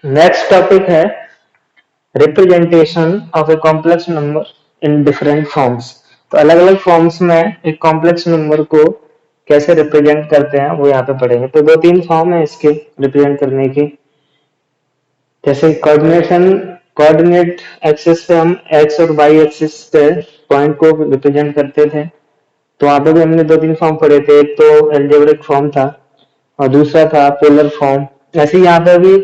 Next topic है representation of a complex number in different forms. तो अलग अलग फॉर्म्स में एक कॉम्प्लेक्स नंबर को कैसे रिप्रेजेंट करते हैं वो यहाँ पे पढ़ेंगे। तो दो तीन फॉर्म है इसके रिप्रेजेंट करने की। जैसे कोऑर्डिनेट एक्सिस पे हम एक्स और वाई एक्सिस पे पॉइंट को रिप्रेजेंट करते थे। तो वहां पे भी हमने दो तीन फॉर्म पढ़े थे। एक तो एल्जेब्रिक फॉर्म था और दूसरा था पोलर फॉर्म। ऐसे ही यहाँ पे भी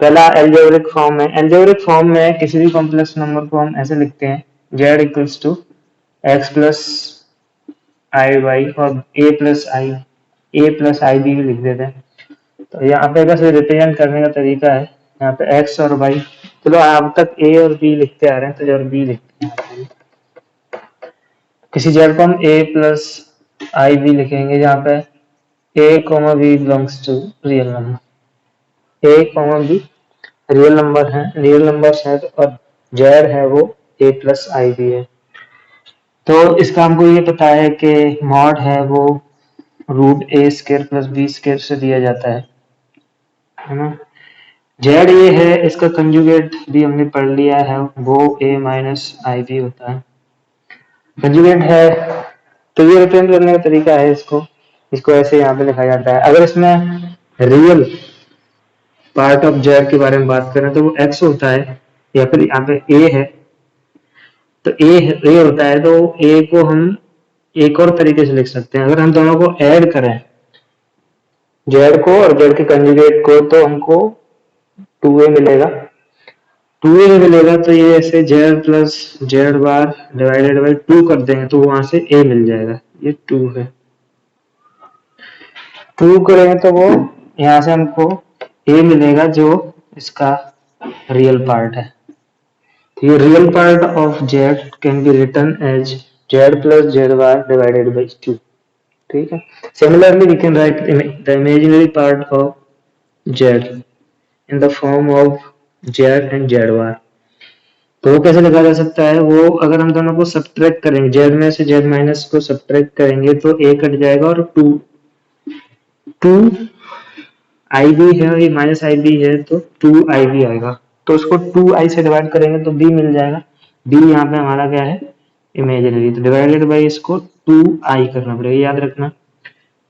पहला एल्जेब्रिक फॉर्म है। एल्जेब्रिक फॉर्म में किसी भी कॉम्प्लेक्स नंबर को हम ऐसे लिखते हैं z equals to X plus I Y और ए प्लस आई बी भी लिख देते हैं। तो यहाँ पे बस रिप्रेजेंट करने का तरीका है। यहाँ पे एक्स और वाई, चलो अब तक ए और बी लिखते आ रहे हैं तो जो बी लिखते हैं। किसी जेड को हम ए प्लस आई बी लिखेंगे जहाँ पे A comma B belongs to real number. A comma B real number है और जेड है वो ए प्लस आई बी है। तो इसका हमको ये पता है कि मॉड है वो रूट ए स्केयर प्लस बी स्केयर से दिया जाता है ना। जेड ये है, इसका कंजुगेट भी हमने पढ़ लिया है, वो ए माइनस आई बी होता है। कंजुगेट है तो ये रिप्रेजेंट करने का तरीका है इसको इसको ऐसे यहाँ पे लिखा जाता है। अगर इसमें रियल पार्ट ऑफ जेड के बारे में बात करें तो वो एक्स होता है या फिर यहाँ पे ए है तो ए होता है। तो ए को हम एक और तरीके से लिख सकते हैं। अगर हम दोनों को ऐड करें जेड को और जेड के कंजुगेट को तो हमको 2a मिलेगा। 2a मिलेगा तो ये ऐसे Z plus Z bar divided by 2 कर देंगे तो वहां से a मिल जाएगा। ये 2 है। 2 करेंगे तो वो यहाँ से हमको a मिलेगा जो इसका रियल पार्ट है। तो ये real part of z can be written as z plus zy divided by 2। ठीक है। Similarly, we can write the imaginary part of z in the form of z and z bar। तो वो कैसे लिखा जा सकता है? वो अगर हम दोनों को सब्ट्रैक्ट करेंगे, z में से z माइनस को सब्ट्रैक्ट करेंगे तो a कट जाएगा और 2 आई बी है और ये माइनस आई बी है तो 2 आई बी आएगा। तो उसको 2 आई से डिवाइड करेंगे तो b मिल जाएगा। b यहाँ पे हमारा क्या है? इमेजिनरी। तो डिवाइडेड बाई इसको 2 आई करना पड़ेगा, याद रखना।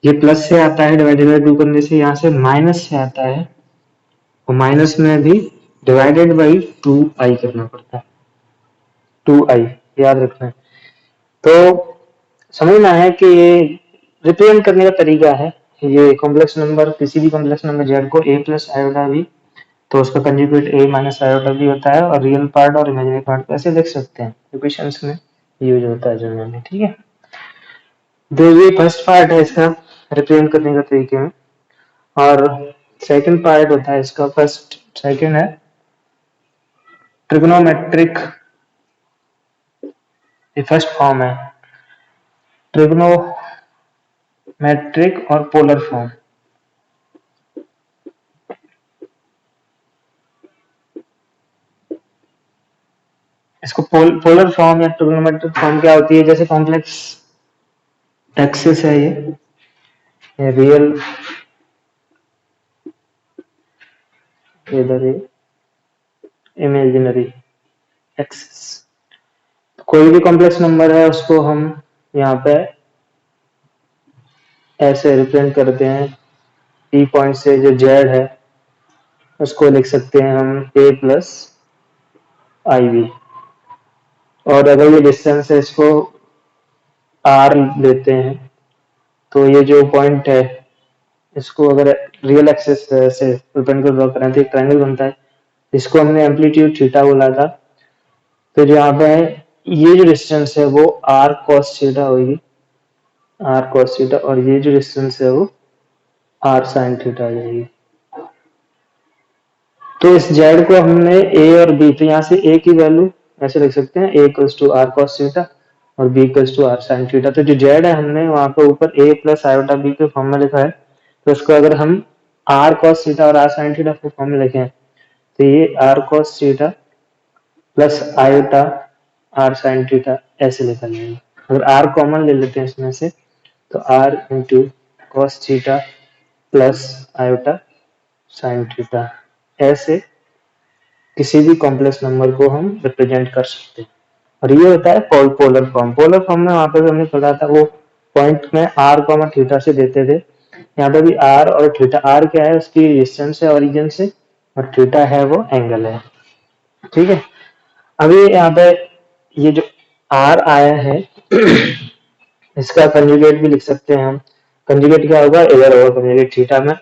ये प्लस से आता है डिवाइडेड बाई 2 करने से, यहाँ से माइनस से आता है और माइनस में भी डिवाइडेड बाई 2 आई करना पड़ता है। 2 आई याद रखना है। तो समझना है कि ये रिप्रेजेंट करने का तरीका है। ये कॉम्प्लेक्स नंबर, किसी भी कॉम्प्लेक्स नंबर जेड को ए प्लस आयोटा बी तो उसका कंजुगेट ए माइनस आयोटा बी होता है और रियल पार्ट और इमेजिनरी पार्ट को ऐसे लिख सकते हैं। इक्वेशंस में यूज होता है जनरली। ठीक है। तो ये फर्स्ट पार्ट है इसका रिप्रेजेंट करने का तरीके में। और सेकंड पार्ट होता है इसका, सेकंड है ट्रिग्नोमेट्रिक। ये फर्स्ट फॉर्म है ट्रिग्नोमेट्रिक और पोलर फॉर्म। इसको पोलर फॉर्म या ट्रिग्नोमेट्रिक फॉर्म क्या होती है? जैसे कॉम्प्लेक्स एक्सिस है ये रियल, इधर ये इमेजिनरी एक्सिस। कोई भी कॉम्प्लेक्स नंबर है उसको हम यहाँ पे ऐसे रिप्रेजेंट करते हैं। ई पॉइंट से जो जेड है उसको लिख सकते हैं हम ए प्लस आई बी। और अगर ये डिस्टेंस है इसको आर लेते हैं तो ये जो पॉइंट है इसको अगर रियल एक्सिस से परपेंडिकुलर ड्रॉ करें तो एक ट्रायंगल बनता है। इसको हमने एम्पलीट्यूड थीटा बोला था। तो जो यहाँ पे है ये जो डिस्टेंस है वो आर कॉस थीटा होगी, आर कॉस थीटा, और ये जो डिस्टेंस है वो आर साइन थीटा आ जाएगी। तो इस जेड को हमने ए और बी, तो यहाँ से ए की वैल्यू ऐसे लिख सकते हैं, A equals to R cos theta और B equals to R sine theta. तो जो जेड है हमने वहां पे ऊपर ए प्लस आयोटा बी के फॉर्म में लिखा है। तो इसको अगर हम आर कॉस थीटा और आर साइन थीटा के फॉर्म में लिखें तो ये R cos theta plus iota R sine theta ऐसे लिखा जाएगा। अगर आर कॉमन ले लेते हैं इसमें से तो R into cos theta plus iota sine theta ऐसे किसी भी कॉम्प्लेक्स नंबर को हम रिप्रेजेंट कर सकते हैं। और ये होता है पोलर फॉर्म। पोलर फॉर्म में वहां पे भी हमने पढ़ा था, वो पॉइंट में आर कॉमा थीटा से देते थे। यहाँ पे भी आर और थीटा, आर क्या है उसकी डिस्टेंस है ओरिजिन से, और थीटा है वो एंगल है। ठीक है, अभी यहाँ पे ये जो आर आया है इसका कंजुगेट भी लिख सकते हैं हम। कंजुगेट क्या होगा, इधर होगा कंजुगेट थीटा में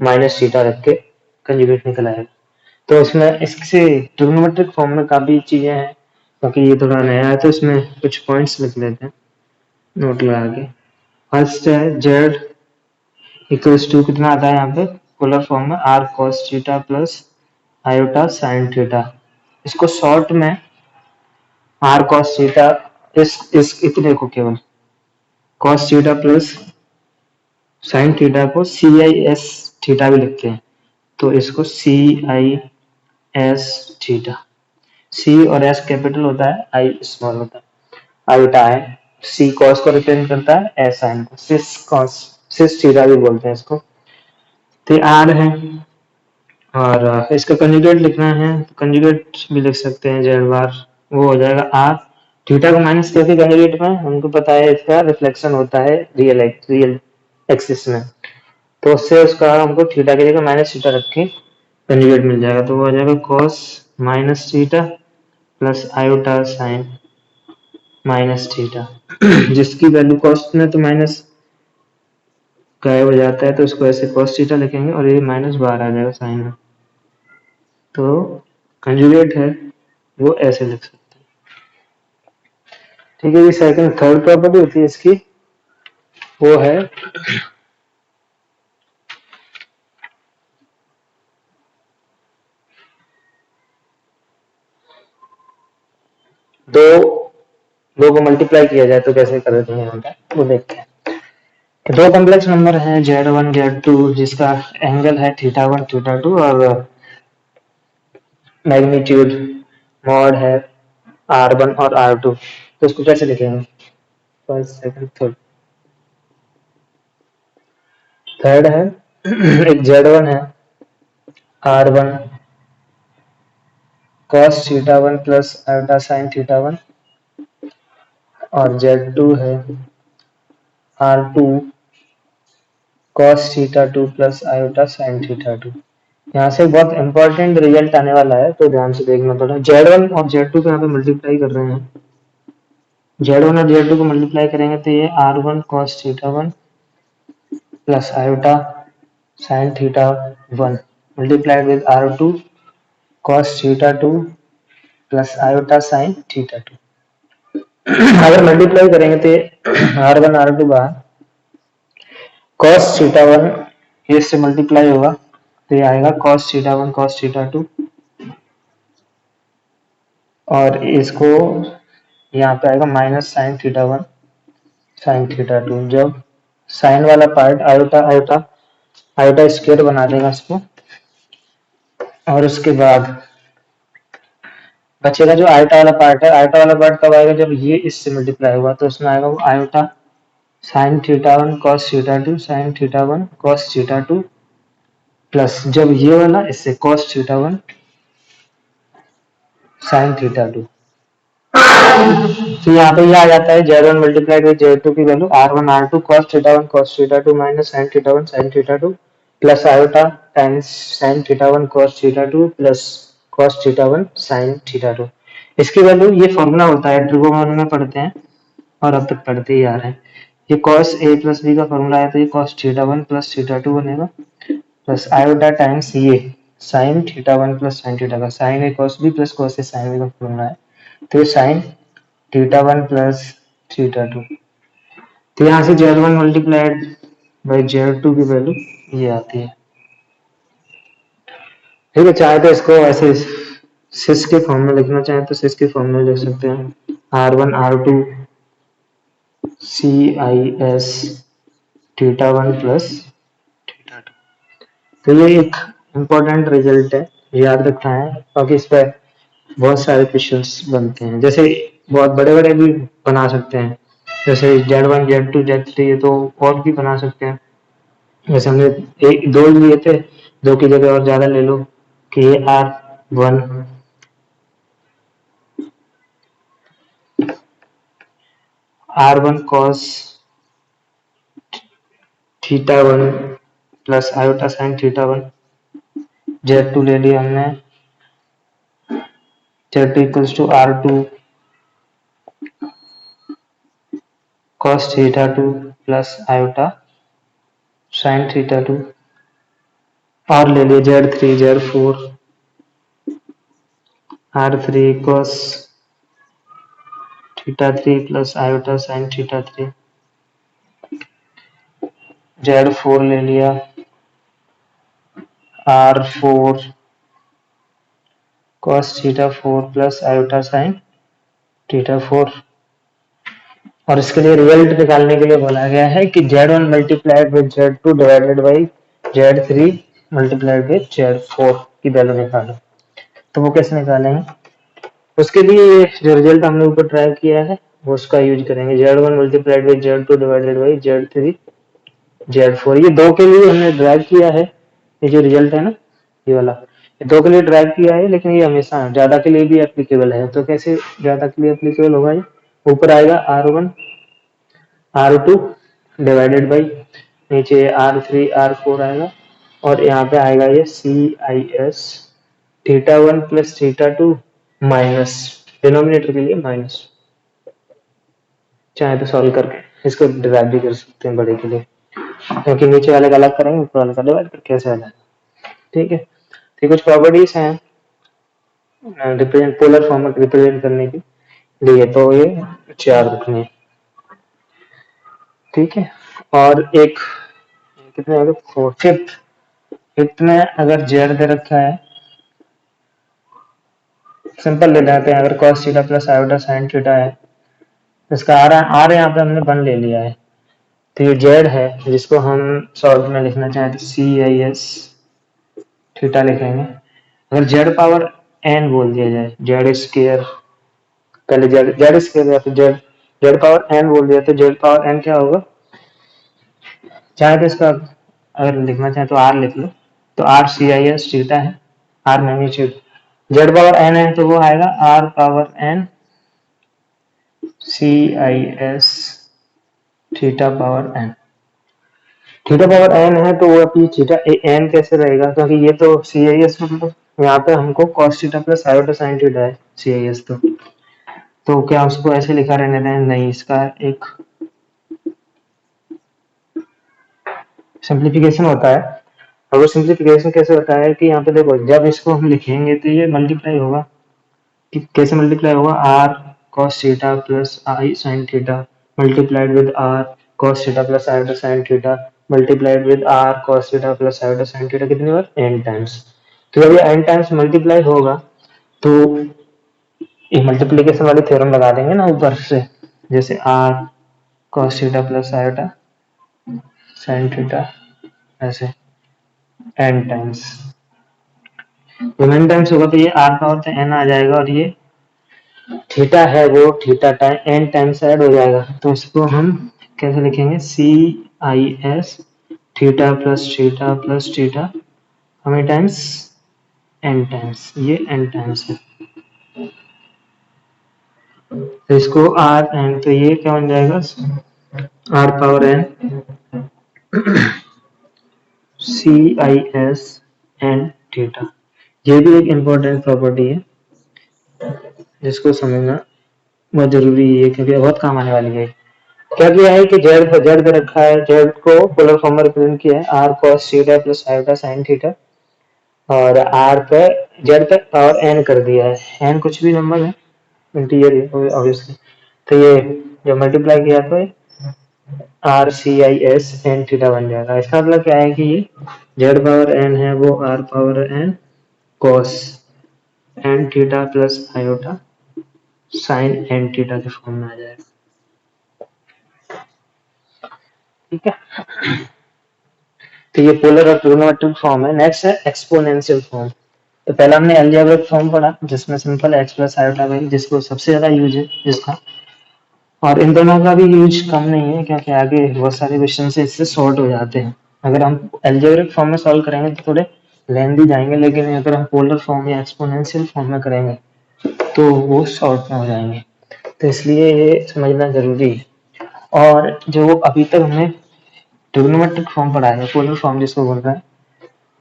माइनस थीटा रख के कंजुगेट निकल आएगा। तो इसमें इससे ट्रिग्नोमेट्रिक फॉर्म में काफी चीजें हैं, क्योंकि ये थोड़ा नया है तो इसमें कुछ पॉइंट्स लिख लेते हैं नोट लगा के। फर्स्ट है जेड इक्वल्स टू कितना आता है यहाँ पे पोलर फॉर्म में, R cos theta plus iota sine theta. इसको शॉर्ट में आर कॉस थीटा, इस इतने को केवल cos theta plus sine theta को सी आई एस थीटा भी लिखते हैं, तो इसको सी आई एस थीटा। सी और एस कैपिटल होता है, आई स्मॉल होता है। आयोटा है, सी कॉस को रिप्रेजेंट करता है, एस साइन को, सिस कॉस, सिस थीटा भी बोलते हैं इसको। तो आर है, और इसका कंजुगेट लिखना है तो कंजुगेट भी लिख सकते हैं जेड बार, वो हो जाएगा आर थीटा को माइनस करके कंजुगेट में हमको पता है इसका रिफ्लेक्शन होता है रियल एक्सिस में, तो उससे उसका हमको थीटा की जगह माइनस थीटा रख के कंजुगेट मिल जाएगा। तो वो हो जाएगा cos minus theta plus iota sign minus theta जिसकी वैल्यू कॉस में तो माइनस गायब हो जाता है, तो उसको ऐसे कॉस थीटा लिखेंगे और ये माइनस बाहर आ जाएगा साइन में, तो कंजुगेट है वो ऐसे लिख सकते हैं। ठीक है, ये सेकंड थर्ड प्रॉपर्टी होती है इसकी, वो है दो को मल्टीप्लाई किया जाए तो कैसे कर देते हैं, वो देखते हैं। दो कॉम्प्लेक्स नंबर है Z1 Z2 जिसका एंगल है थीटा 1 थीटा 2 और मैग्नीट्यूड मॉड है R1 और R2, तो इसको कैसे लिखेंगे, फर्स्ट सेकंड थर्ड। थर्ड है एक Z1 है R1 cos theta 1 plus iota sine theta 1, और Z2 है R2 cos theta 2 plus iota sine theta 2। यहाँ से बहुत इंपॉर्टेंट रिजल्ट आने वाला है, तो ध्यान से देखना थोड़ा। Z1 और Z2 को यहाँ पे मल्टीप्लाई कर रहे हैं, Z1 और Z2 को मल्टीप्लाई करेंगे तो ये R1 cos theta 1 plus iota sine theta 1 multiplied with R2 cos theta 2 plus iota sine theta 2। अगर मल्टीप्लाई करेंगे तो R1 R2 बाहर, cos थीटा 1 ये इससे मल्टीप्लाई होगा तो ये आएगा cos थीटा 1 cos थीटा 2, और इसको यहाँ पे आएगा minus sign theta 1 sign theta 2। जब साइन वाला part iota iota iota square बना देगा इसको, और उसके बाद बचेगा जो आयोटा वाला पार्ट है। आयोटा वाला पार्ट कब आएगा, जब ये इससे मल्टीप्लाई होगा, तो उसमें आएगा वो iota sine theta 1 cos theta 2 sign theta 1 cos theta 2 plus जब ये वाला इससे cos थीटा 1 साइन थीटा 2। तो यहाँ पे ये आ जाता है Z1 मल्टीप्लाइड विद Z2 की value R1 R2 cos theta 1 minus sign theta 2 plus iota times sign theta 1 cos theta 2 plus cos theta 1 sign theta 2। इसकी वैल्यू, ये फॉर्मूला होता है ट्रिगोनोमेट्री में पढ़ते हैं और अब तक पढ़ते ही आ रहे हैं। ये cos A प्लस B का फॉर्मूला है, तो ये cos थीटा 1 प्लस थीटा 2 बनेगा प्लस आयोटा टाइम्स ये sine theta 1 plus sine theta का sine A cos B plus cos A sine B का फॉर्मूला है, तो ये साइन थीटा 1 प्लस थीटा 2। तो यहाँ से Z1 मल्टीप्लाइड बाई Z2 की वैल्यू ये आती है। ठीक है, चाहे तो इसको ऐसे सिस के फॉर्म में लिखना चाहे तो सिस के फॉर्म में लिख सकते हैं, R1 R2 C I S theta 1 plus theta 2। तो ये एक इम्पोर्टेंट रिजल्ट है, याद रखना है, क्योंकि इस पर बहुत सारे क्वेश्चंस बनते हैं। जैसे बहुत बड़े बड़े भी बना सकते हैं, जैसे Z1 Z2 Z3 ये तो और भी बना सकते हैं। जैसे हमने एक दो लिए थे, दो की जगह और ज्यादा ले लो कि ये R1 r1 cos theta 1 plus iota sine theta 1, z2 ले लिया हमने, z2 equals to r2 cos theta 2 plus iota sine theta 2, और ले लिए z3 z4 r3 cos theta 3 plus iota sine theta 3, z4 ले लिया r4 cos theta 4 plus iota sine theta 4, और इसके लिए रिजल्ट निकालने के लिए बोला गया है कि z1 multiplied with z2 divided by z3 multiplied with z4 की वैल्यू निकालो। तो वो कैसे निकालेंगे, उसके लिए जो रिजल्ट हमने ऊपर ट्राई किया है वो उसका यूज करेंगे, z1 multiplied with z2 divided by z3 z4। ये दो के लिए हमने ड्राइव किया है, ये जो रिजल्ट है ना ये वाला, ये दो के लिए ड्राइव किया है, लेकिन ये हमेशा ज्यादा के लिए भी एप्लीकेबल है। तो कैसे ज्यादा के लिए एप्लीकेबल होगा, ये ऊपर आएगा r1 r2 डिवाइडेड बाई नीचे r3 r4 आएगा, और यहाँ पे आएगा ये CIS theta 1 plus theta 2 minus denominator के लिए माइनस, चाहे तो सॉल्व करके इसको डिवाइड भी कर सकते हैं बड़े के लिए, क्योंकि नीचे वाले का अलग करेंगे ऊपर वाले का डिवाइड करके कैसे आ जाएगा। ठीक है, तो कुछ प्रॉपर्टीज हैं रिप्रेजेंट पोलर फॉर्म में रिप्रेजेंट करने की लिए, तो ये चार रखनी है। ठीक है, और एक कितने हो गए, फिफ्थ में अगर जेड दे रखा है, सिंपल ले लेते हैं, अगर cos theta plus iota sine theta है, इसका आर यहाँ पे हमने वन ले लिया है, तो ये जेड है जिसको हम शॉर्ट में लिखना चाहें तो CIS थीटा लिखेंगे। अगर जेड पावर एन बोल दिया जाए, जेड स्क्वायर, पहले जेड स्क्वायर या फिर जेड पावर एन बोल दिया तो जेड पावर एन क्या होगा, चाहे तो इसका अगर लिखना चाहे तो आर लिख लो, तो आर CIS थीटा है, R magnitude, Z power N है तो वो आएगा R power N CIS theta power N. Theta power N है तो वो अपनी थीटा एन कैसे रहेगा, क्योंकि ये तो CIS मतलब यहाँ पे हमको cos theta plus iota sine theta है CIS, तो क्या उसको ऐसे लिखा रहने दें, नहीं, इसका एक सिंप्लीफिकेशन होता है। और वो सिंप्लीफिकेशन कैसे होता है कि यहाँ पे देखो, जब इसको हम लिखेंगे तो ये मल्टीप्लाई होगा, कि कैसे मल्टीप्लाई होगा, R cos theta plus I sine theta multiplied with R cos theta plus iota sine theta multiplied with R cos theta plus iota sine theta, कितनी बार, n टाइम्स। तो जब ये n टाइम्स मल्टीप्लाई होगा तो ये multiplication वाली theorem लगा देंगे ना ऊपर से, जैसे R cos theta plus iota sine theta, ऐसे n टाइम्स, जब n टाइम्स होगा तो ये r पावर से n आ जाएगा, और ये थीटा है वो theta time n times add हो जाएगा, तो इसको हम कैसे लिखेंगे, CIS थीटा प्लस थीटा हमें टाइम्स n टाइम्स, ये n टाइम्स है, तो इसको r n, तो ये क्या बन जाएगा, r power n CIS n theta. ये भी एक इम्पोर्टेंट प्रॉपर्टी है जिसको समझना बहुत जरूरी है, क्योंकि बहुत काम आने वाली है। क्या किया है कि जेड पे रखा है, जेड को पोलर फॉर्म में रिप्रेजेंट किया है, R cos theta plus iota sine theta, और आर पे जेड पे पावर एन कर दिया है, एन कुछ भी नंबर है, इंटीजर है ऑब्वियसली, तो ये जब मल्टीप्लाई किया तो आर CIS एन थीटा बन जाएगा। इसका मतलब क्या है कि ये जेड पावर एन है वो R power N cos N theta plus iota sine N theta के फॉर्म में आ जाएगा। ठीक है, तो ये पोलर और ट्रिग्नोमेट्रिक फॉर्म है। नेक्स्ट है एक्सपोनेंशियल फॉर्म। तो पहला हमने अलजेब्रिक फॉर्म पढ़ा जिसमें simple x plus iota Y, जिसको सबसे ज्यादा यूज है जिसका, और इन दोनों का भी यूज कम नहीं है, क्योंकि आगे बहुत सारे क्वेश्चन से इससे शॉर्ट हो जाते हैं। अगर हम अलजेब्रिक फॉर्म में सॉल्व करेंगे तो थोड़े लेंथी जाएंगे, लेकिन अगर हम पोलर फॉर्म या एक्सपोनेंशियल फॉर्म में करेंगे तो वो शॉर्ट में हो जाएंगे, तो इसलिए ये समझना जरूरी है। और जो अभी तक हमने ट्रिग्नोमेट्रिक फॉर्म पढ़ा है, पोलर फॉर्म जिसको बोल रहे हैं,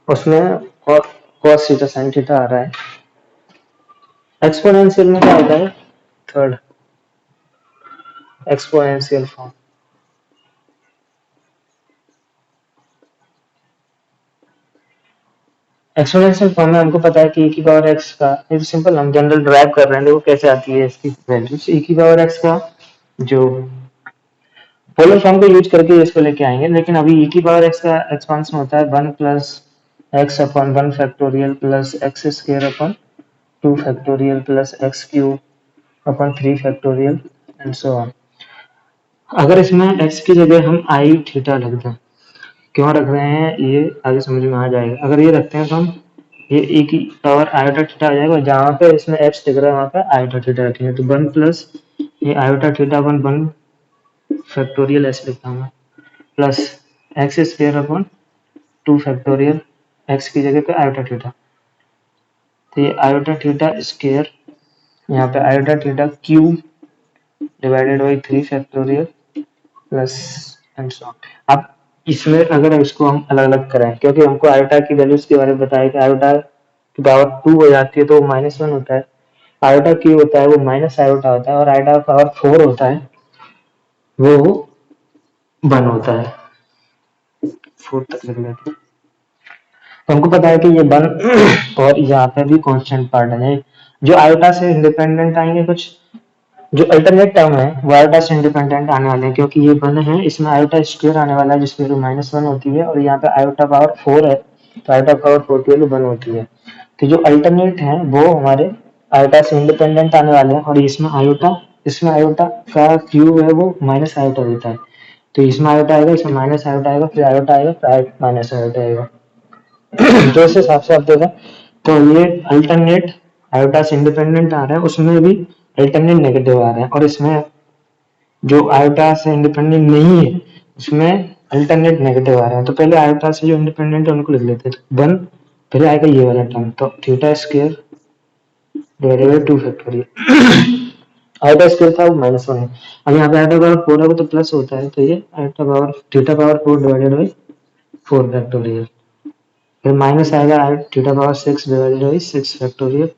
उसमें cos थीटा sin थीटा आ रहा है। एक्सपोनेंशियल में क्या होता है? Third exponential form. Exponential form में हमको पता है कि e की पावर x का, ये तो सिंपल, हम जनरल ड्राइव कर रहे हैं, देखो कैसे आती है इसकी वैल्यूज। e की पावर x का जो पोलर फॉर्म को यूज करके इसको लेके आएंगे, लेकिन अभी e की पावर x का एक्सपांशन होता है 1 plus x upon 1 factorial plus x square upon 2 factorial plus x cube upon 3 factorial and so on. अगर इसमें x की जगह हम i थीटा रख दें, क्यों रख रहे हैं ये आगे समझ में आ जाएगा। अगर ये रखते हैं तो हम ये e की पावर आयोटा थीटा आ जाएगा, जहाँ पे इसमें x दिख रहा है वहाँ पे आयोटा थीटा रखेंगे, तो 1 प्लस ये आयोटा थीटा अपॉन 1 फैक्टोरियल ऐसे लिखा हूँ, plus x square upon 2 factorial x की जगह पे आयोटा थीटा, तो ये आयोटा थीटा स्क्वायर, यहाँ पे iota theta cube divided by 3 factorial plus and so on. अब इसमें अगर इसको हम अलग अलग करें, क्योंकि हमको आयोटा की वैल्यूज के बारे में बताया कि आयोटा की पावर 2 हो जाती है तो वो -1 होता है, आयोटा क्यू होता है वो माइनस आयोटा होता है, और आयोटा पावर 4 होता है वो 1 होता है। 4 तक लिख लेते हैं। तो हमको पता है कि ये 1 और यहाँ पे भी कांस्टेंट पार्ट है, जो आयोटा से इंडिपेंडेंट आएंगे, कुछ जो अल्टरनेट टर्म है वो आयोटा से इंडिपेंडेंट आने वाले हैं, क्योंकि ये 1 है, इसमें आयोटा स्क्वायर आने वाला है जिसकी वैल्यू -1 होती है, और यहाँ पे आयोटा पावर 4 है तो आयोटा पावर 4 की वैल्यू 1 होती है। तो जो अल्टरनेट है वो हमारे आयोटा से इंडिपेंडेंट आने वाले हैं, और इसमें आयोटा का क्यूब है वो माइनस आयोटा होता है, तो इसमें आयोटा आएगा, इसमें माइनस आयोटा आएगा, फिर आयोटा आएगा, फिर माइनस आयोटा आएगा। तो इस हिसाब से आप देखो तो ये अल्टरनेट आयोटा से इंडिपेंडेंट आ रहा है, उसमें भी अल्टरनेट नेगेटिव आ रहा है, और इसमें जो आयोटा से इंडिपेंडेंट नहीं है उसमें अल्टरनेट नेगेटिव आ रहा है। तो पहले आयोटा से जो इंडिपेंडेंट है उनको लिख लेते हैं 1, फिर आएगा ये वाला टर्म, तो theta square divided by 2 factorial. Iota square था वो -1 है, अब यहाँ पे आयोटा पावर 4 है वो तो प्लस होता है, तो ये iota power theta power 4 divided by 4 factorial, फिर माइनस आएगा theta power 6 divided by 6 factorial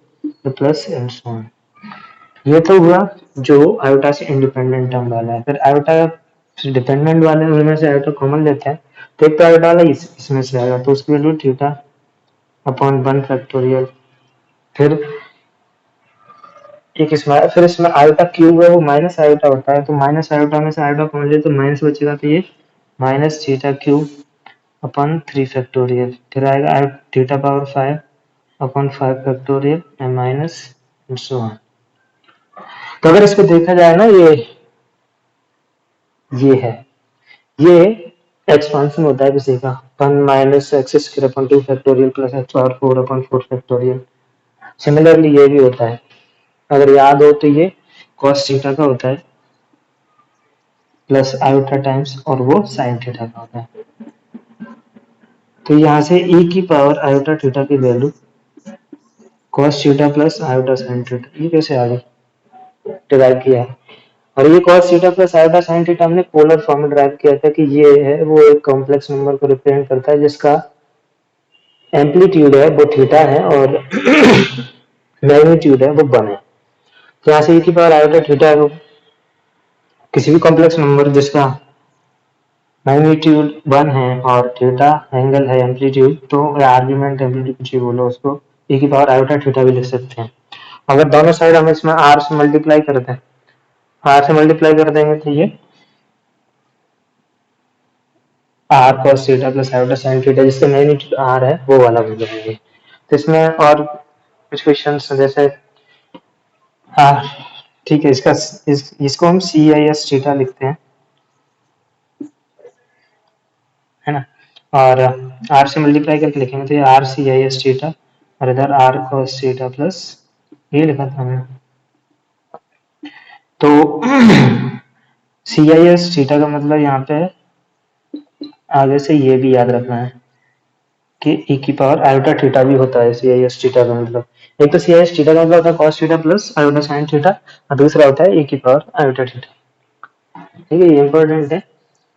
plus and so on. ये तो हुआ जो आयोटा से इंडिपेंडेंट टर्म वाला है। फिर आयोटा से डिपेंडेंट वाले उनमें से आयोटा कॉमन लेते हैं, तो एक तो आयोटा वाला इसमें से आएगा, तो उसकी वैल्यू थीटा अपॉन 1 फैक्टोरियल, फिर एक इसमें, फिर इसमें आयोटा क्यूब है वो माइनस आयोटा होता है, तो माइनस आयोटा में से आयोटा कॉमन ले तो माइनस बचेगा, तो ये minus theta cube upon 3 factorial, फिर आएगा theta power 5 upon 5 factorial and minus and so on. तो अगर इसको देखा जाए ना, ये है, ये एक्सपांशन होता है किसी का 1 minus x square upon 2 factorial plus x power 4 upon 4 factorial. Similarly ये भी होता है, अगर याद हो तो ये cos थीटा का होता है प्लस आयोटा टाइम्स, और वो sin थीटा का होता है। तो यहाँ से e की पावर आयोटा थीटा की value cos theta plus iota sin theta, ये कैसे आ गई, डिराइव किया है। और ये cos theta plus iota sin theta हमने पोलर फॉर्म में डिराइव किया था कि ये है वो एक कॉम्प्लेक्स नंबर को रिप्रेजेंट करता है जिसका एम्पलीट्यूड है वो थीटा है और मैग्नीट्यूड है वो 1 है। तो यहाँ से e की पावर आयोटा थीटा है, किसी भी कॉम्प्लेक्स नंबर जिसका मैग्नीट्यूड 1 है और थीटा एंगल है एम्पलीट्यूड, तो आर्ग्यूमेंट एम्पलीट्यूड कुछ ही बोलो उसको, e की पावर आयोटा थीटा भी लिख सकते हैं। अगर दोनों साइड हम इसमें r से मल्टीप्लाई करते हैं, r से मल्टीप्लाई कर देंगे तो ये r cos theta plus iota sin theta जिसका मैग्नीट्यूड r है वो वाला हो जाएंगे। तो इसमें और कुछ क्वेश्चंस जैसे ठीक है, इसको हम CIS थीटा लिखते हैं, है ना, और r से मल्टीप्लाई करके लिखेंगे तो ये RCIS थीटा, और इधर r cos थीटा प्लस ये लिखा था हमने। तो CIS थीटा का मतलब यहाँ पे आगे से ये भी याद रखना है कि e की पावर आयोटा थीटा भी होता है CIS थीटा का मतलब। एक तो CIS थीटा का मतलब होता है cos theta plus iota sin theta, और दूसरा होता है e की पावर आयोटा थीटा। ठीक है, ये इंपॉर्टेंट है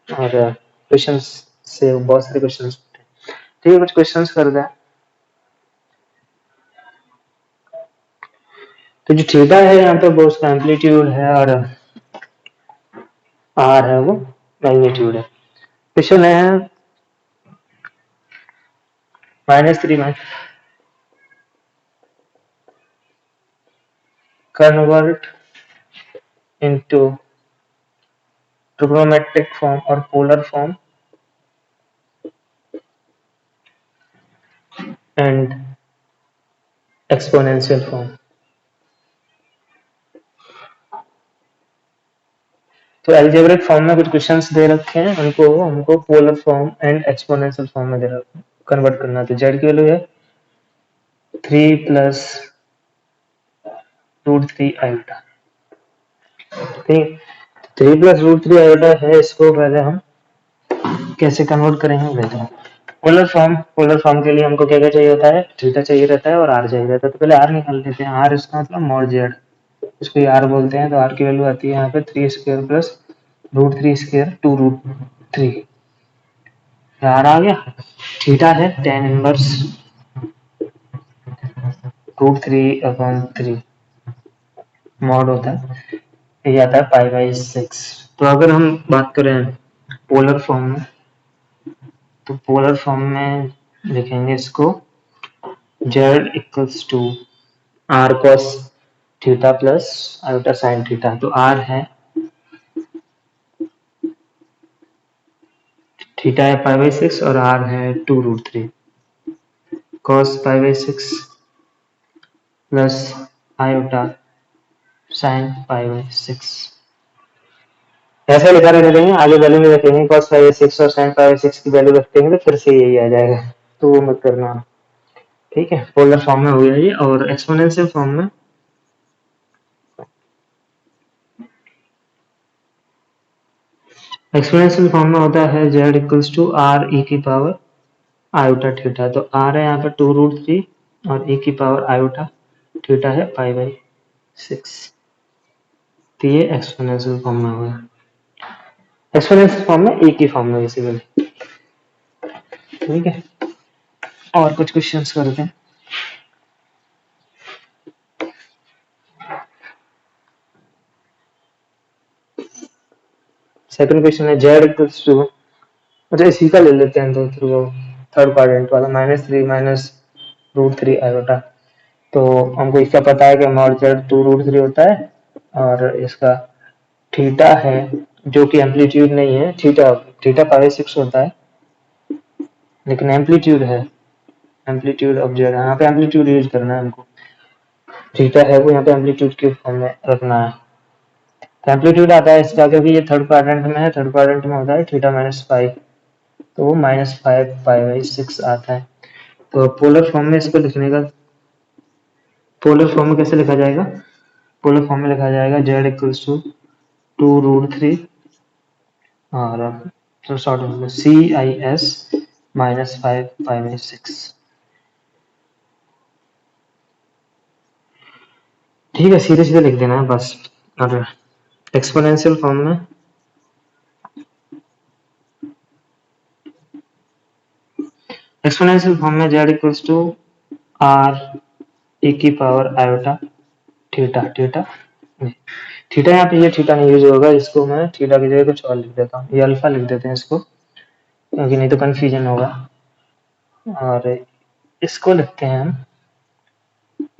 और क्वेश्चंस से बहुत सारे क्वेश्चंस। ठीक है, कुछ क्वेश्चंस कर दें। तो जो थीटा है यहाँ पे वो उसका एम्पलीट्यूड है और आर है वो मैग्नीट्यूड है। क्वेश्चन है -3 में कन्वर्ट इनटू ट्रिग्नोमेट्रिक फॉर्म और polar form and exponential form. तो अलजेब्रिक फॉर्म में कुछ क्वेश्चंस दे रखे हैं, उनको हमको polar form and exponential form में दे रखे हैं, कन्वर्ट करना है। तो जेड की वैल्यू है 3 प्लस √3 आयोटा। ठीक, 3 प्लस √3 आयोटा है, इसको पहले हम कैसे कन्वर्ट करेंगे देखते हैं। पोलर फॉर्म के लिए हमको क्या क्या चाहिए होता है, थीटा चाहिए रहता है और आर चाहिए रहता है। तो पहले आर निकाल लेते हैं। आर इसका मतलब मॉड जेड, इसको आर बोलते हैं। तो आर की वैल्यू आती है यहाँ पे 3 स्क्वायर प्लस √3 स्क्वायर 2√3। आर आ गया। थीटा है tan इनवर्स √3/3 मॉड होता है, ये आता है π/6। तो अगर हम बात करें पोलर फॉर्म में, तो पोलर फॉर्म में लिखेंगे इसको z equals to R cos theta plus iota sine theta. तो आर है थीटा है π/6 और आर है 2√3 cos π/6 प्लस आयोटा साइन π/6। ऐसे लिखा रख देंगे, आगे वैल्यू में रखेंगे cos π/6 और sin π/6 की वैल्यू रख देंगे तो फिर से यही आ जाएगा, तो वो मत करना। ठीक है, पोलर फॉर्म में हो गया ये। और एक्सपोनेंशियल फॉर्म में, एक्सपोनेंशियल फॉर्म में होता है z equals to R E की पावर आयोटा थीटा। तो आर है यहाँ पे 2√3 और e की पावर आयोटा थीटा है π/6। तो ये एक्सपोनेंशियल फॉर्म में हो गया। एक्सपोनेंशियल फॉर्म में e की फॉर्म में बेसिकली। ठीक है, और कुछ क्वेश्चंस करते हैं। सेकंड क्वेश्चन है z इक्वल्स टू, अच्छा इसी का ले लेते हैं तो थ्रू थर्ड क्वाड्रेंट वाला -3 माइनस √3 आयोटा। तो हमको इसका पता है कि मॉड जेड 2√3 होता है और इसका थीटा है जो कि एम्पलीट्यूड नहीं है, थीटा थीटा π/6 होता है लेकिन एम्पलीट्यूड है, एम्पलीट्यूड ऑफ जेड। यहाँ पे एम्पलीट्यूड यूज करना है हमको, थीटा है वो यहाँ पे एम्पलीट्यूड के फॉर्म में रखना है। तो एम्पलीट्यूड आता है इसका, क्योंकि ये थर्ड क्वाड्रेंट में है, थर्ड क्वाड्रेंट में होता है थीटा -5, तो वो -5 π/6 आता है। तो पोलर फॉर्म में इसको लिखने का, पोलर फॉर्म में कैसे लिखा जाएगा, पोलर फॉर्म में लिखा जाएगा z इक्वल्स टू 2√3 और शॉर्ट में CIS -5 π/6। ठीक है, सीधे सीधे लिख देना है बस। और एक्सपोनेंशियल फॉर्म में, एक्सपोनेंशियल फॉर्म में z equals to r e की power iota theta. Theta theta यहाँ पे ये थीटा नहीं यूज होगा, इसको मैं थीटा की जगह कुछ और लिख देता हूँ, ये अल्फा लिख देते हैं इसको, क्योंकि नहीं तो कंफ्यूजन होगा। और इसको लिखते हैं हम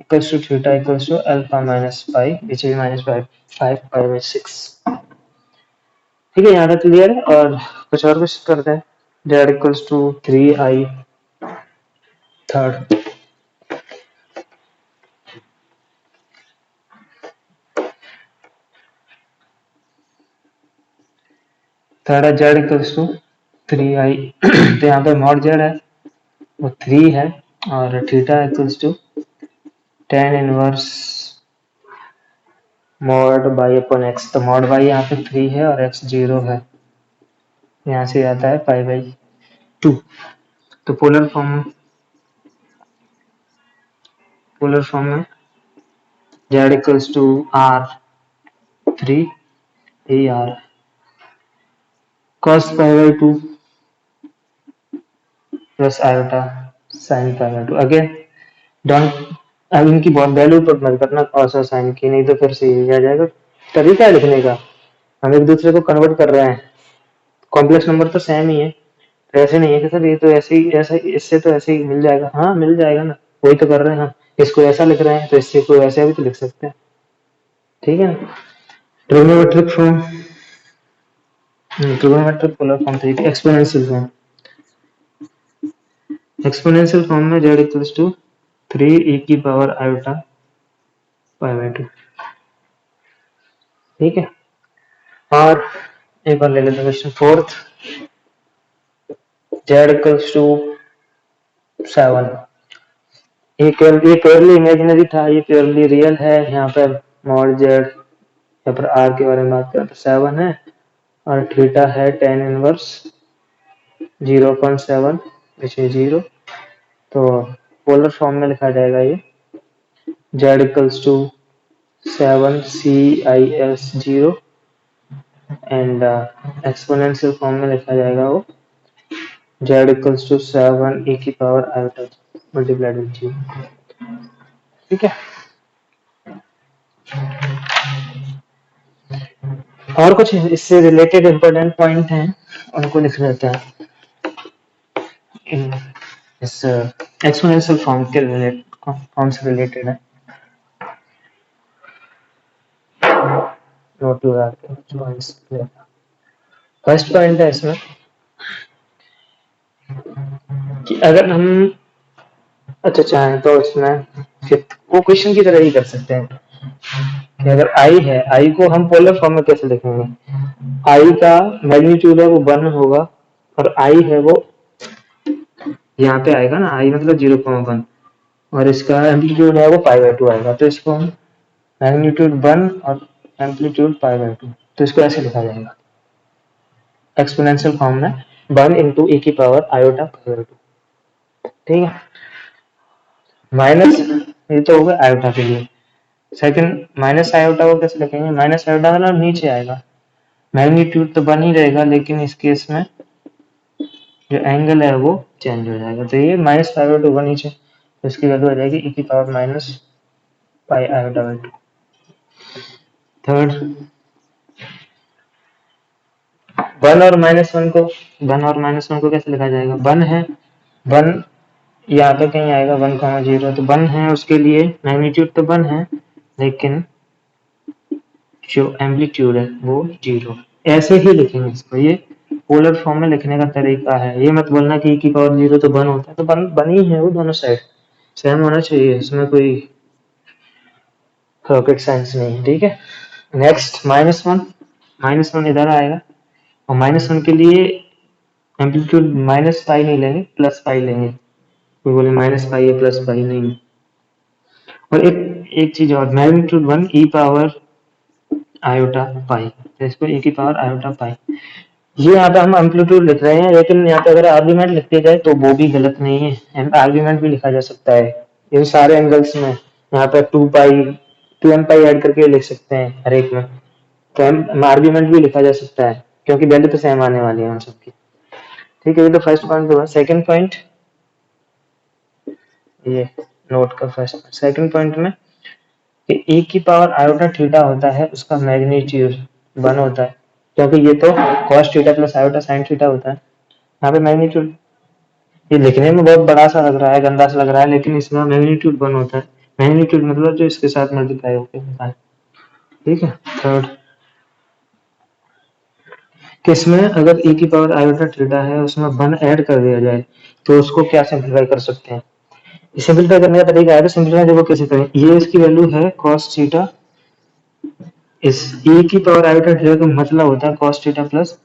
equals to theta equals to alpha minus pi, which is -5 π/6। ठीक है, यहाँ तक क्लियर है। और कुछ और कुछ करते हैं। z equals to 3i third, third है z इक्वल्स टू 3i। तो यहाँ पे मॉड z है वो 3 है और थीटा equals to tan inverse mod by upon x। तो मॉड बाई यहाँ पे 3 है और x 0 है, यहाँ से आता है π/2। तो पोलर फॉर्म में z equals to r 3 AR cos pi by 2 plus iota sine pi by 2 again don't अब इनकी बहुत वैल्यू पुट मत करना cos और sin की, नहीं तो फिर से यही आ जाएगा। तरीका है लिखने का, हम एक दूसरे को कन्वर्ट कर रहे हैं, कॉम्प्लेक्स नंबर तो सेम ही है, तो ऐसे नहीं है कि सर ये तो ऐसे ही ऐसा इससे तो ऐसे ही मिल जाएगा, हाँ मिल जाएगा ना, वही तो कर रहे हैं हम, इसको ऐसा लिख रहे हैं तो इससे को ऐसा भी तो लिख सकते हैं, ठीक है ना। Trigonometric form, trigonometric polar form ठीक है। एक्सपोनेंशियल फॉर्म, एक्सपोनेंशियल फॉर्म में z इक्वल्स टू 3 e की पावर आयोटा पाई बाई 2, ठीक है। और एक और ले लेते हैं question fourth, z equals to 7, ये प्योरली इमेजिनरी था, ये प्योरली रियल है। यहाँ पर मॉड जेड यहाँ पर आर के बारे में बात करें तो 7 है, और थीटा है tan इनवर्स 0.7 विच इज 0, तो पोलर फॉर्म में लिखा जाएगा ये z equals to 7 CIS 0 and exponential form में लिखा जाएगा वो z इक्वल्स टू 7 e की पावर आयोटा मल्टीप्लाइड विद 0, ठीक है। और कुछ इससे रिलेटेड इंपॉर्टेंट पॉइंट हैं उनको लिख लेते हैं इस एक्सपोनेंशियल फॉर्म के फॉर्म से रिलेटेड है, नोट लगा के। फर्स्ट पॉइंट है इसमें कि अगर हम अच्छा चाहें तो इसमें वो क्वेश्चन की तरह ही कर सकते हैं कि अगर आई है, आई को हम पोलर फॉर्म में कैसे लिखेंगे, आई का मैग्नीट्यूड है वो 1 होगा, और आई है वो यहाँ पे आएगा ना, आई मतलब 0,1, और इसका एम्पलीट्यूड है वो पाई बाई 2 आएगा, तो इसको हम मैग्नीट्यूड 1 और एम्पलीट्यूड पाई बाई 2, तो इसको ऐसे लिखा जाएगा एक्सपोनेंशियल फॉर्म में 1 इंटू e की पावर आयोटा पाई बाई 2, ठीक है। माइनस ये तो होगा आयोटा के लिए, सेकंड माइनस आयोटा को कैसे लिखेंगे, माइनस आयोटा मतलब नीचे आएगा, मैग्नीट्यूड तो 1 ही रहेगा, लेकिन इस केस में जो एंगल है वो चेंज हो जाएगा, तो ये माइनस पाई बाई 2 होगा नीचे, तो इसकी वैल्यू आ जाएगी e की power minus pi iota by 2। Third, 1 और माइनस वन को कैसे लिखा जाएगा, 1 है, 1 यहाँ पे कहीं आएगा 1,0, तो 1 है, उसके लिए मैग्नीट्यूड तो 1 है, लेकिन जो एम्पलीट्यूड है वो 0, ऐसे ही लिखेंगे इसको, ये पोलर फॉर्म में लिखने का तरीका है, ये मत बोलना कि e की पावर 0 तो 1 होता है, तो 1 ही है, वो दोनों साइड सेम होना चाहिए, इसमें कोई रॉकेट साइंस नहीं है, ठीक है। नेक्स्ट माइनस वन इधर आएगा, और -1 के लिए एम्पलीट्यूड माइनस पाई नहीं लेंगे, प्लस पाई लेंगे, कोई बोले माइनस पाई है प्लस पाई नहीं। और एक एक चीज और, मैग्नीट्यूड 1 ई पावर आयोटा पाई, तो इसको e की पावर आयोटा पाई, ये यहाँ पे हम एम्पलीट्यूड लिख रहे हैं, लेकिन यहाँ पे अगर आर्ग्यूमेंट लिख दिया जाए तो वो भी गलत नहीं है, आर्ग्यूमेंट भी लिखा जा सकता है इन सारे एंगल्स में, यहाँ पे 2m पाई ऐड करके लिख सकते हैं हर एक में, तो हम आर्ग्यूमेंट भी लिखा जा सकता है, क्योंकि वैल्यू तो सेम आने वाली है उन सबकी, ठीक है। ये तो फर्स्ट पॉइंट हुआ। सेकंड पॉइंट, ये नोट का फर्स्ट सेकंड पॉइंट में कि e की पावर आयोटा थीटा होता है, उसका मैग्नीट्यूड 1 होता है, क्योंकि ये तो cos theta plus iota sine theta होता है, यहाँ पे मैग्नीट्यूड, ये लिखने में बहुत बड़ा सा लग रहा है, गंदा सा लग रहा है, लेकिन इसमें मैग्नीट्यूड 1 होता है, मैग्नीट्यूड मतलब जो इसके साथ मल्टीप्लाई होकर होता है, ठीक है। थर्ड, कि इसमें अगर e की पावर आयोटा थीटा है, उसमें 1 ऐड कर दिया जाए तो उसको क्या सिंप्लीफाई कर सकते हैं, सिंप्लीफाई करने का तरीका है, तो सिंप्लीफाई देखो कैसे करें, ये इसकी वैल्यू है cos थीटा, इस e की पावर आयोटा थीटा का मतलब होता है cos theta plus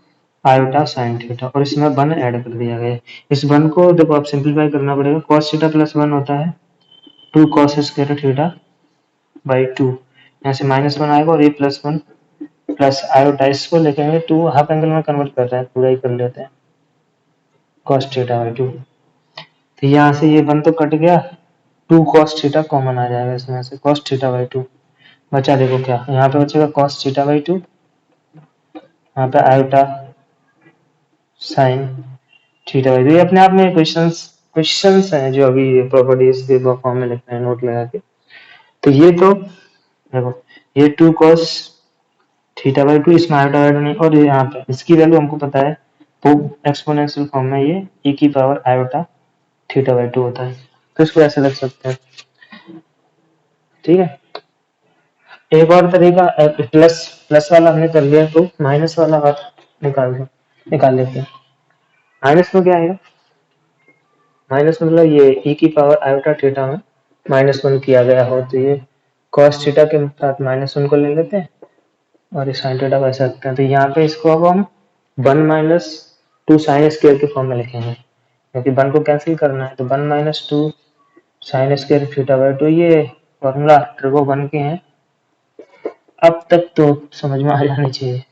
iota sine theta, और इसमें 1 ऐड कर दिया गया है, इस 1 को देखो आप सिंप्लीफाई करना पड़ेगा, cos थीटा प्लस 1 होता है 2 cos स्क्वायर थीटा बाई 2, यहाँ से -1 आएगा, और ये +1 प्लस आयोटा, इसको लिखेंगे 2 हाफ एंगल में कन्वर्ट कर रहे हैं, पूरा ही कर लेते हैं cos थीटा बाई 2, तो यहाँ से ये 1 तो कट गया, 2 cos थीटा कॉमन आ जाएगा इसमें से, cos थीटा बाई 2 बचा, देखो क्या यहाँ पे बचेगा cos थीटा बाई 2, यहाँ पे आयोटा साइन थीटा बाई 2। ये अपने आप में क्वेश्चंस हैं जो अभी प्रॉपर्टीज के फॉर्म में लिखना है नोट लगा के। तो ये तो देखो ये 2 cos थीटा बाई 2 इसमें आयोटा वायोटा नहीं, और यहाँ पे इसकी वैल्यू हमको पता है वो एक्सपोनेंशियल फॉर्म में ये e की पावर आयोटा थीटा बाई 2 होता है। तो इसको ऐसे रख सकते हैं, ठीक है। एक और तरीका प्लस प्लस वाला हमने कर लिया, तो माइनस वाला और निकाल लेते हैं। माइनस में क्या आएगा, माइनस मतलब ये e की पावर आयोटा थीटा में -1 किया गया हो, तो ये cos थीटा के साथ -1 को ले लेते हैं और साइन थीटा को ऐसे रखते हैं। तो यहाँ पे इसको अब हम 1 माइनस 2 साइन स्क्वायर के फॉर्म में लिखेंगे, क्योंकि 1 को कैंसिल करना है। तो 1 minus 2 sine square theta by 2, ये फॉर्मूला ट्रिगो 1 के हैं। अब तक तो समझ में आ जानी चाहिए।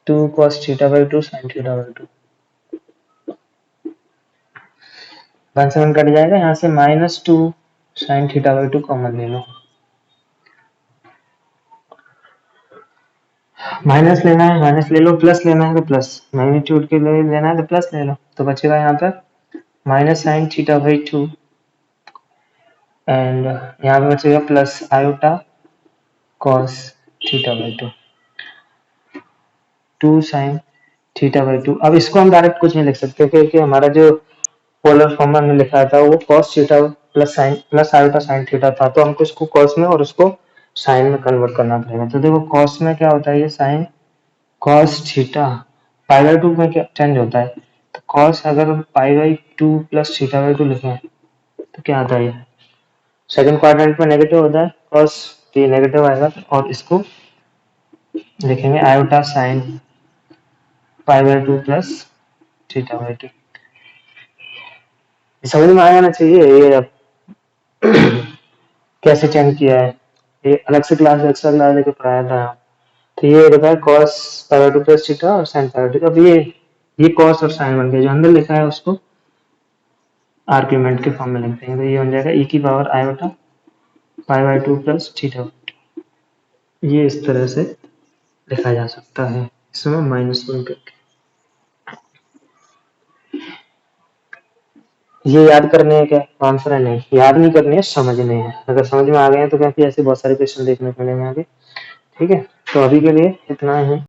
2 cos theta by 2 sine theta by 2, 1 से 1 कट जाएगा, यहाँ से -2 साइन थीटा बाई 2 कॉमन ले लो। माइनस लेना है माइनस ले लो, प्लस लेना है तो प्लस, मैग्नीट्यूड के लिए लेना है तो प्लस ले लो। तो बचेगा यहाँ पर minus sine theta by 2 and यहाँ पे बचेगा plus iota cos theta by 2, 2 sine theta by 2। अब इसको हम डायरेक्ट कुछ नहीं लिख सकते, क्योंकि हमारा जो पोलर फॉर्म में लिखा था वो cos theta plus iota sine theta था, तो हमको इसको कॉस में और उसको साइन में कन्वर्ट करना पड़ेगा। तो देखो कॉस में क्या होता है, ये sine cos theta pi by 2 में क्या चेंज होता है, तो कॉस अगर पाई बाई 2 प्लस थीटा बाई 2 लिखें तो क्या आता है, सेकंड क्वाड्रेंट में नेगेटिव होता है, कॉस ये नेगेटिव आएगा और इसको लिखेंगे iota sine pi by 2 plus theta by 2। समझ में आ जाना चाहिए ये अब कैसे चेंज किया है, ये अलग से क्लास एक्स्ट्रा क्लास लेके पढ़ाया था। तो ये होता है cos pi by 2 plus theta और sin पाई बाई 2। अब ये cos और sin बन गया, जो अंदर लिखा है उसको आर्ग्यूमेंट के फॉर्म में लिख देंगे। तो ये बन जाएगा e की power iota pi by 2 plus theta. ये इस तरह से लिखा जा सकता है, इसमें -1 करके। ये याद करने है क्या आंसर है, नहीं याद नहीं करनी है, समझने हैं। अगर समझ में आ गए हैं तो काफी ऐसे बहुत सारे क्वेश्चन देखने को मिलेंगे आगे, ठीक है। तो अभी के लिए इतना ही।